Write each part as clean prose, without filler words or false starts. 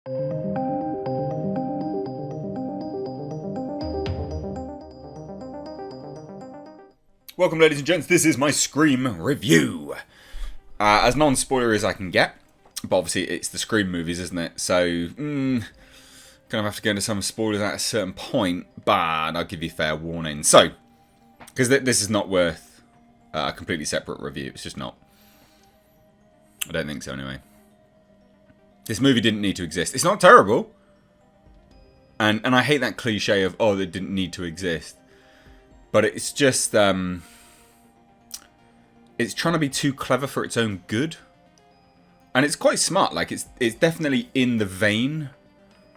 Welcome, ladies and gents. This is my Scream review. As non-spoiler as I can get, but obviously it's the Scream movies, isn't it? So, kind of have to go into some spoilers at a certain point, but I'll give you fair warning. So, because this is not worth a completely separate review. It's just not. I don't think so, anyway. This movie didn't need to exist. It's not terrible. And I hate that cliche of, oh, it didn't need to exist. But it's just, it's trying to be too clever for its own good. And it's quite smart. Like, it's definitely in the vein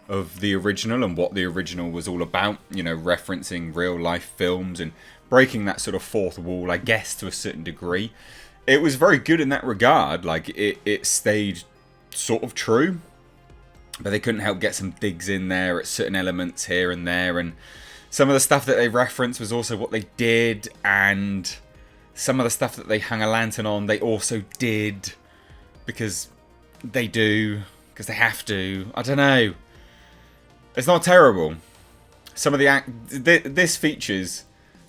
of the original and what the original was all about. You know, referencing real life films and breaking that sort of fourth wall, I guess, to a certain degree. It was very good in that regard. Like, it stayed sort of true. But they couldn't help get some digs in there at certain elements here and there. And some of the stuff that they referenced was also what they did, and some of the stuff that they hung a lantern on, they also did because they do, because they have to. I don't know. It's not terrible. Some of the this features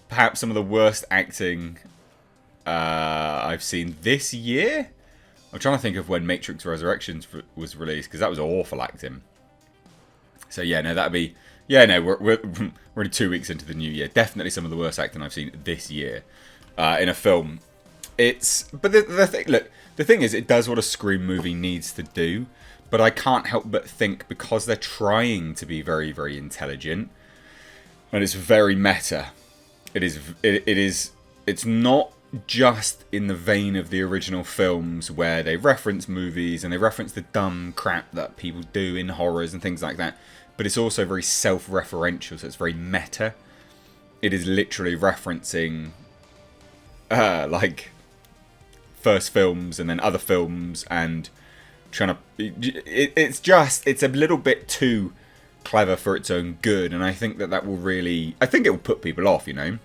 perhaps some of the worst acting I've seen this year. I'm trying to think of when Matrix Resurrections was released, because that was awful acting. So yeah, no, that'd be. Yeah, no, we're only 2 weeks into the new year. Definitely some of the worst acting I've seen this year in a film. But the thing, look, the thing is, it does what a Scream movie needs to do. But I can't help but think, because they're trying to be very, very intelligent, and it's very meta. It's not just in the vein of the original films where they reference movies and they reference the dumb crap that people do in horrors and things like that. But it's also very self-referential, so it's very meta. It is literally referencing, like, first films and then other films, and trying to... It's a little bit too clever for its own good, and I think that will really... I think it will put people off, you know?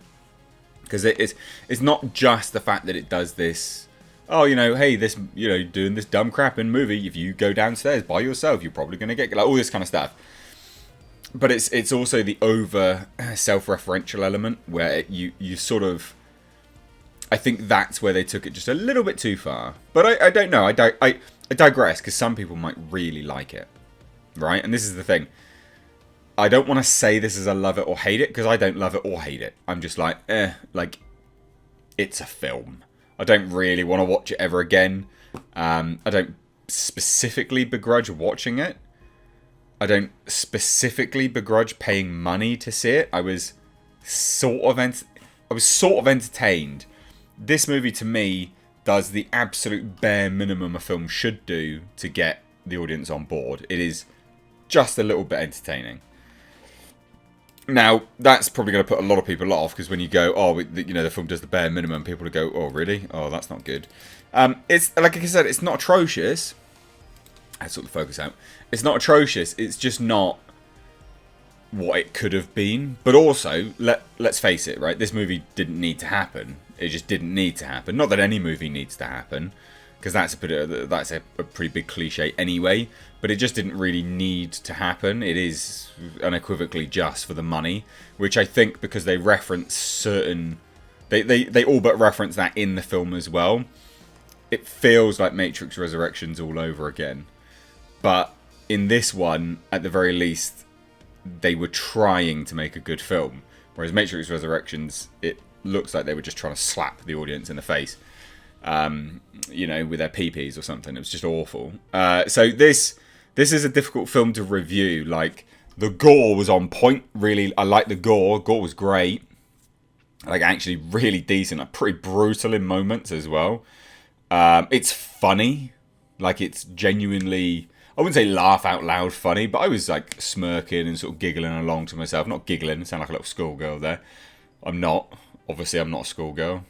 Because it's not just the fact that it does this... Oh, you know, hey, this, you know, doing this dumb crap in movie, if you go downstairs by yourself, you're probably going to get... Like, all this kind of stuff. But it's also the over self-referential element where you sort of... I think that's where they took it just a little bit too far. But I don't know. I digress, because some people might really like it. Right? And this is the thing. I don't want to say this is a love it or hate it, because I don't love it or hate it. I'm just like, like, it's a film. I don't really want to watch it ever again. I don't specifically begrudge watching it. I don't specifically begrudge paying money to see it. I was sort of entertained. This movie, to me, does the absolute bare minimum a film should do to get the audience on board. It is just a little bit entertaining. Now, that's probably going to put a lot of people off, because when you go, oh, you know, the film does the bare minimum, people will go, oh, really? Oh, that's not good. It's, like I said, it's not atrocious. I sort the focus out. It's not atrocious. It's just not what it could have been. But also, let's face it, right? This movie didn't need to happen. It just didn't need to happen. Not that any movie needs to happen, because that's a pretty big cliche anyway. But it just didn't really need to happen. It is unequivocally just for the money, which I think, because they reference certain... They all but reference that in the film as well. It feels like Matrix Resurrections all over again. But in this one, at the very least, they were trying to make a good film. Whereas Matrix Resurrections, it looks like they were just trying to slap the audience in the face. You know, with their pee-pees or something. It was just awful. So this is a difficult film to review. Like, the gore was on point. Really, I liked the gore. Gore was great. Like, actually really decent. Like, pretty brutal in moments as well. It's funny. Like, it's genuinely... I wouldn't say laugh out loud funny, but I was like smirking and sort of giggling along to myself. Not giggling, sound like a little schoolgirl there. I'm not. Obviously, I'm not a schoolgirl. I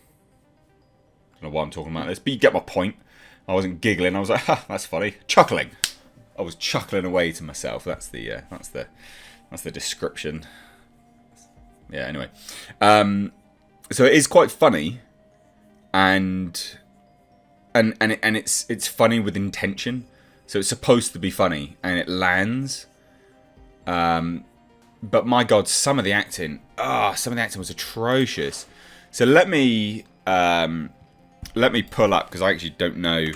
don't know why I'm talking about this, but you get my point. I wasn't giggling. I was like, ha, that's funny. Chuckling. I was chuckling away to myself. That's the description. Yeah. Anyway, so it is quite funny, and it's funny with intention. So it's supposed to be funny, and it lands. But my God, some of the acting was atrocious. So let me pull up, because I actually don't know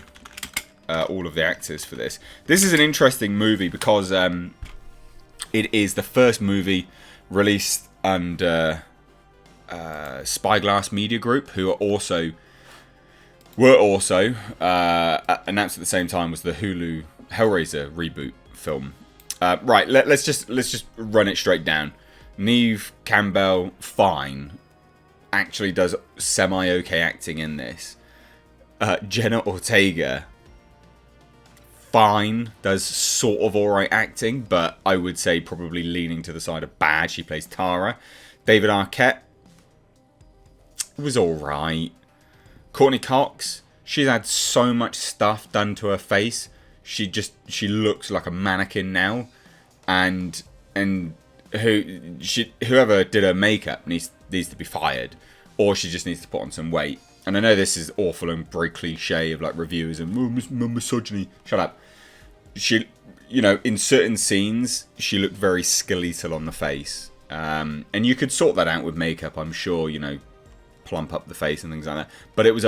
all of the actors for this. This is an interesting movie because it is the first movie released under Spyglass Media Group, who were also announced at the same time was the Hulu Hellraiser reboot film. Right, let's just run it straight down. Neve Campbell, fine, actually does semi-okay acting in this. Jenna Ortega, fine, does sort of alright acting, but I would say probably leaning to the side of bad. She plays Tara. David Arquette was alright. Courtney Cox, she's had so much stuff done to her face. She looks like a mannequin now, and whoever did her makeup needs to be fired, or she just needs to put on some weight. And I know this is awful and very cliche of like reviewers and misogyny. Shut up. She, in certain scenes, she looked very skeletal on the face, and you could sort that out with makeup, I'm sure. Plump up the face and things like that. But it was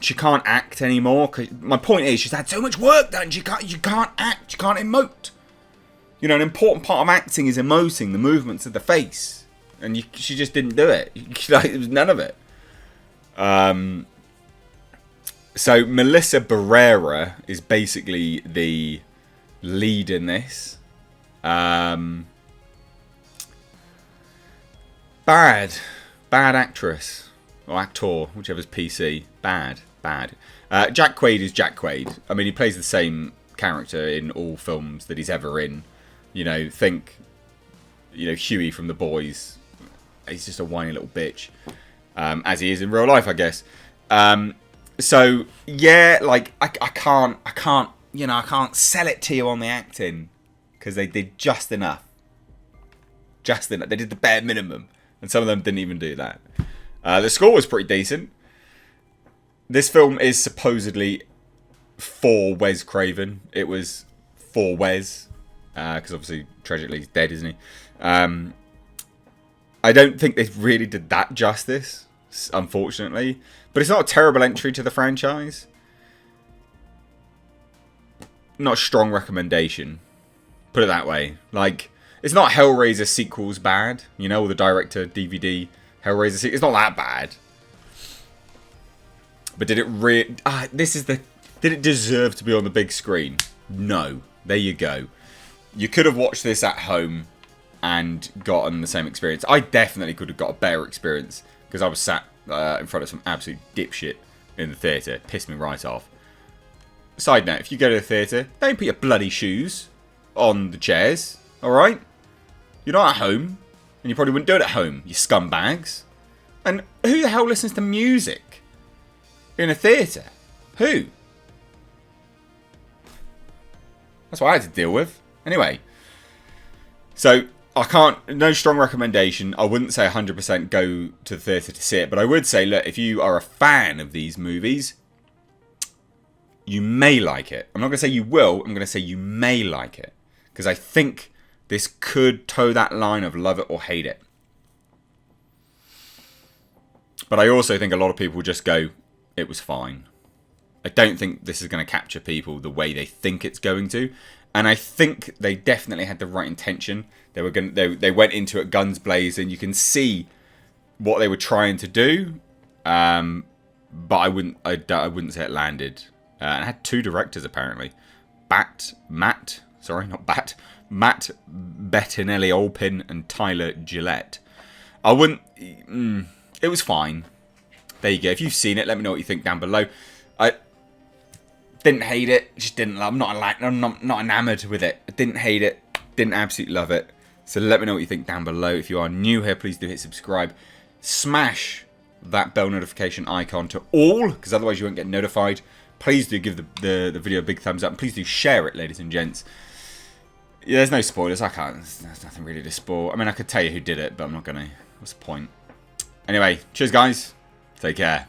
she can't act anymore. My point is, she's had so much work done. You can't act. You can't emote. An important part of acting is emoting the movements of the face, and she just didn't do it. It was none of it. So Melissa Barrera is basically the lead in this. Bad actress or actor, whichever's PC. Bad. Jack Quaid is Jack Quaid. I mean, he plays the same character in all films that he's ever in. Think Huey from The Boys. He's just a whiny little bitch, as he is in real life, I guess. So yeah, I can't sell it to you on the acting, because they did just enough. They did the bare minimum, and some of them didn't even do that. The score was pretty decent. This film is supposedly for Wes Craven. It was for Wes, because obviously, tragically, he's dead, isn't he? I don't think they really did that justice, unfortunately. But it's not a terrible entry to the franchise. Not a strong recommendation. Put it that way. It's not Hellraiser sequels bad. Or the director DVD Hellraiser sequel. It's not that bad. But did it did it deserve to be on the big screen? No. There you go. You could have watched this at home and gotten the same experience. I definitely could have got a better experience, because I was sat in front of some absolute dipshit in the theatre. Pissed me right off. Side note, if you go to the theatre, don't put your bloody shoes on the chairs, alright? You're not at home, and you probably wouldn't do it at home, you scumbags. And who the hell listens to music in a theatre? Who? That's what I had to deal with. Anyway, so no strong recommendation. I wouldn't say 100% go to the theatre to see it, but I would say, look, if you are a fan of these movies, you may like it. I'm not going to say you will, I'm going to say you may like it, because I think this could toe that line of love it or hate it. But I also think a lot of people will just go, it was fine. I don't think this is going to capture people the way they think it's going to. And I think they definitely had the right intention. They went into it guns blazing. You can see what they were trying to do, but I wouldn't say it landed. And it had two directors apparently, Matt Bettinelli Olpin and Tyler Gillette. It was fine. There you go. If you've seen it, let me know what you think down below. I didn't hate it. Just didn't love. I'm not enamored with it. I didn't hate it. Didn't absolutely love it. So let me know what you think down below. If you are new here, please do hit subscribe. Smash that bell notification icon to all, because otherwise you won't get notified. Please do give the video a big thumbs up. And please do share it, ladies and gents. Yeah, there's no spoilers. There's nothing really to spoil. I mean, I could tell you who did it, but I'm not going to. What's the point? Anyway, cheers, guys. Take care.